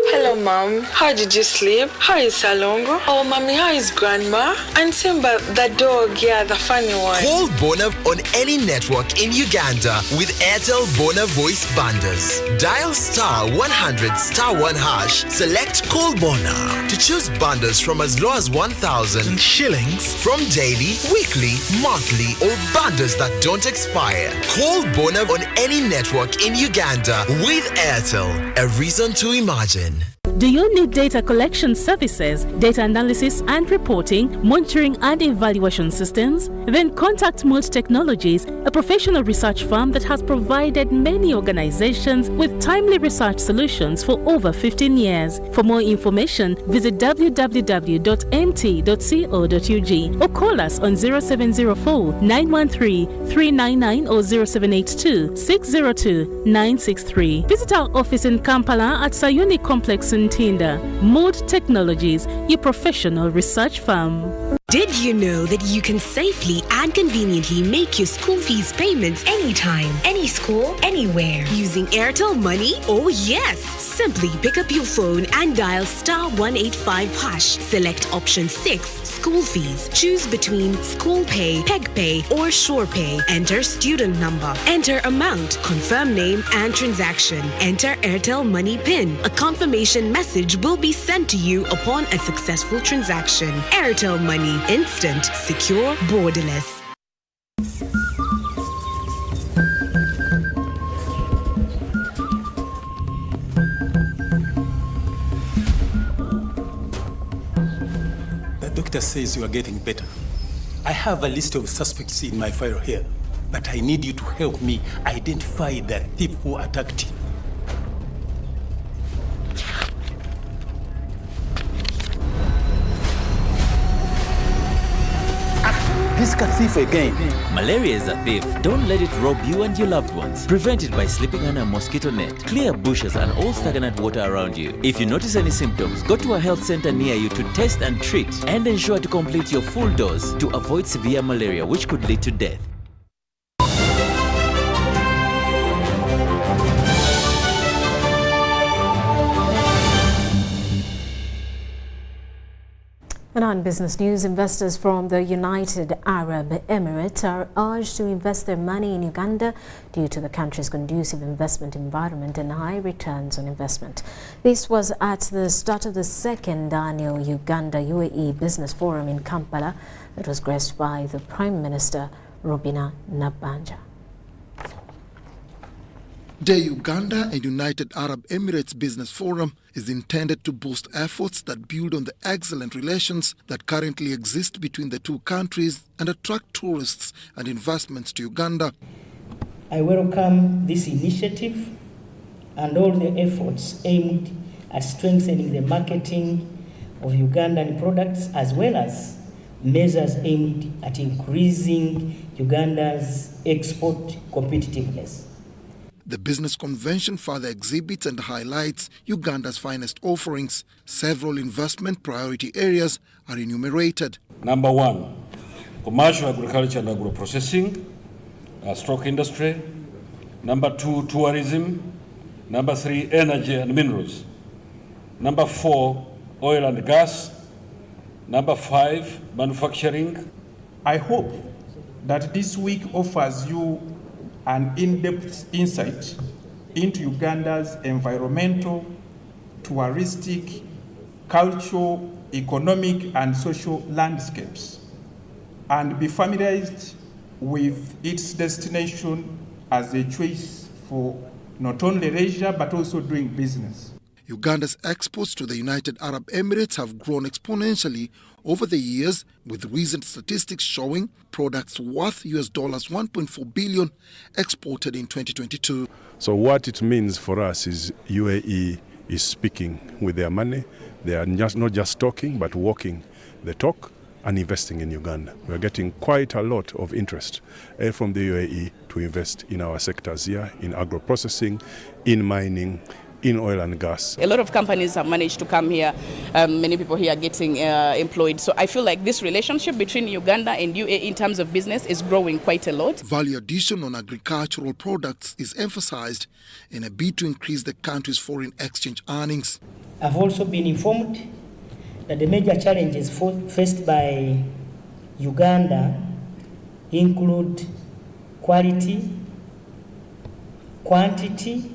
Hello, Mom. How did you sleep? How is Salongo? Oh, Mommy, how is Grandma? And Simba, the dog, yeah, the funny one. Call Bona on any network in Uganda with Airtel Bona voice bundles. Dial *100*1#. Select Call Bona to choose bundles from as low as 1,000 shillings from daily, weekly, monthly, or bundles that don't expire. Call Bona on any network in Uganda with Airtel. A reason to imagine. Do you need data collection services, data analysis and reporting, monitoring and evaluation systems? Then contact Multi Technologies, a professional research firm that has provided many organizations with timely research solutions for over 15 years. For more information, visit www.mt.co.ug or call us on 0704 913 399 or 0782 602 963. Visit our office in Kampala at Sayuni Complex in Ntinda, Mood Technologies, your professional research firm. Did you know that you can safely and conveniently make your school fees payments anytime, any school, anywhere using Airtel Money? Oh yes! Simply pick up your phone and dial *185#. Select option 6, school fees. Choose between school pay, peg pay, or shore pay. Enter student number. Enter amount, confirm name and transaction. Enter Airtel Money PIN. A confirmation message will be sent to you upon a successful transaction. Airtel Money. Instant, secure, borderless. The doctor says you are getting better. I have a list of suspects in my file here, but I need you to help me identify the thief who attacked you. This cat thief again. Malaria is a thief. Don't let it rob you and your loved ones. Prevent it by sleeping under a mosquito net. Clear bushes and all stagnant water around you. If you notice any symptoms, go to a health center near you to test and treat, and ensure to complete your full dose to avoid severe malaria, which could lead to death. And on business news, investors from the United Arab Emirates are urged to invest their money in Uganda due to the country's conducive investment environment and high returns on investment. This was at the start of the second annual Uganda-UAE Business Forum in Kampala that was graced by the Prime Minister, Rhoda Ngonzi. The Uganda and United Arab Emirates Business Forum is intended to boost efforts that build on the excellent relations that currently exist between the two countries and attract tourists and investments to Uganda. I welcome this initiative and all the efforts aimed at strengthening the marketing of Ugandan products, as well as measures aimed at increasing Uganda's export competitiveness. The business convention further exhibits and highlights Uganda's finest offerings. Several investment priority areas are enumerated. Number 1, commercial agriculture and agro-processing, stock industry. Number 2, tourism. Number 3, energy and minerals. Number 4, oil and gas. Number 5, manufacturing. I hope that this week offers you an in-depth insight into Uganda's environmental, touristic, cultural, economic and social landscapes, and be familiarized with its destination as a choice for not only leisure but also doing business. Uganda's exports to the United Arab Emirates have grown exponentially over the years, with recent statistics showing products worth US $1.4 billion exported in 2022. So what it means for us is UAE is speaking with their money. They are not just talking, but walking the talk and investing in Uganda. We are getting quite a lot of interest from the UAE to invest in our sectors here, in agro-processing, in mining, in oil and gas. A lot of companies have managed to come here. Many people here are getting employed. So I feel like this relationship between Uganda and UAE in terms of business is growing quite a lot. Value addition on agricultural products is emphasized in a bid to increase the country's foreign exchange earnings. I've also been informed that the major challenges faced by Uganda include quality, quantity,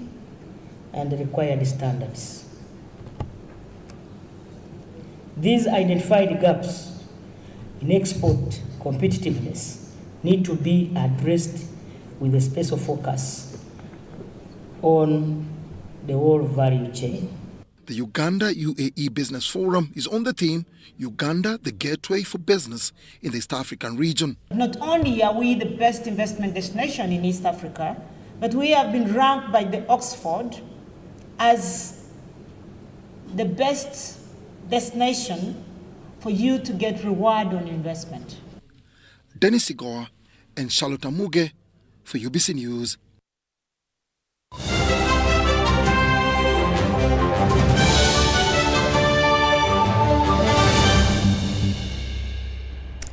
and the required standards. These identified gaps in export competitiveness need to be addressed with a special focus on the whole value chain. The Uganda-UAE Business Forum is on the theme, Uganda, the gateway for business in the East African region. Not only are we the best investment destination in East Africa, but we have been ranked by the Oxford as the best destination for you to get reward on investment. Dennis Igoa and Charlotte Amuge for UBC News.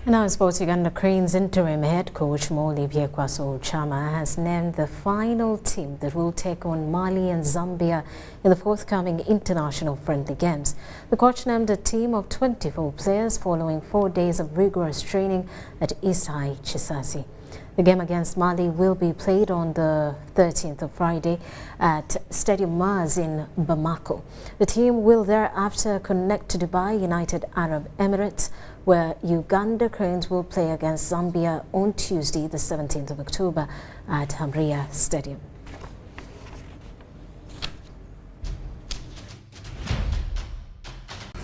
Now in sports, Uganda Cranes interim head coach Moli Byekwaso Chama has named the final team that will take on Mali and Zambia in the forthcoming international friendly games. The coach named a team of 24 players following 4 days of rigorous training at East High Chisasi. The game against Mali will be played on the 13th of Friday at Stadium Mars in Bamako. The team will thereafter connect to Dubai United Arab Emirates, where Uganda Cranes will play against Zambia on Tuesday, the 17th of October at Hamria Stadium.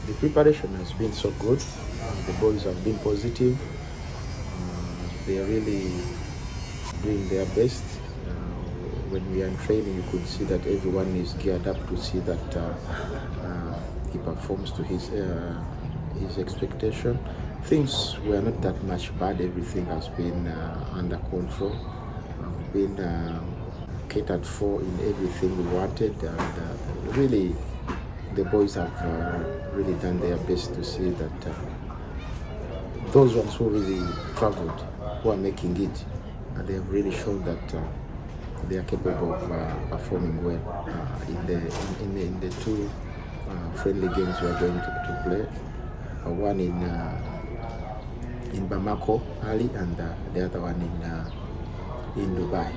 The preparation has been so good. The boys have been positive. They are really doing their best. When we are in training, you could see that everyone is geared up to see that he performs to his expectation. Things were not that much bad. Everything has been under control. Been catered for in everything we wanted, and really the boys have really done their best to see that those ones who really traveled, who are making it, they have really shown that they are capable of performing well in the two friendly games we are going to play. One in Bamako, Ali, and the other one in Dubai.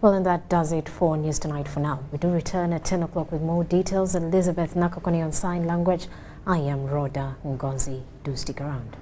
Well, and that does it for News Tonight for now. We do return at 10 o'clock with more details. Elizabeth Nakakoni on sign language. I am Rhoda Ngonzi. Do stick around.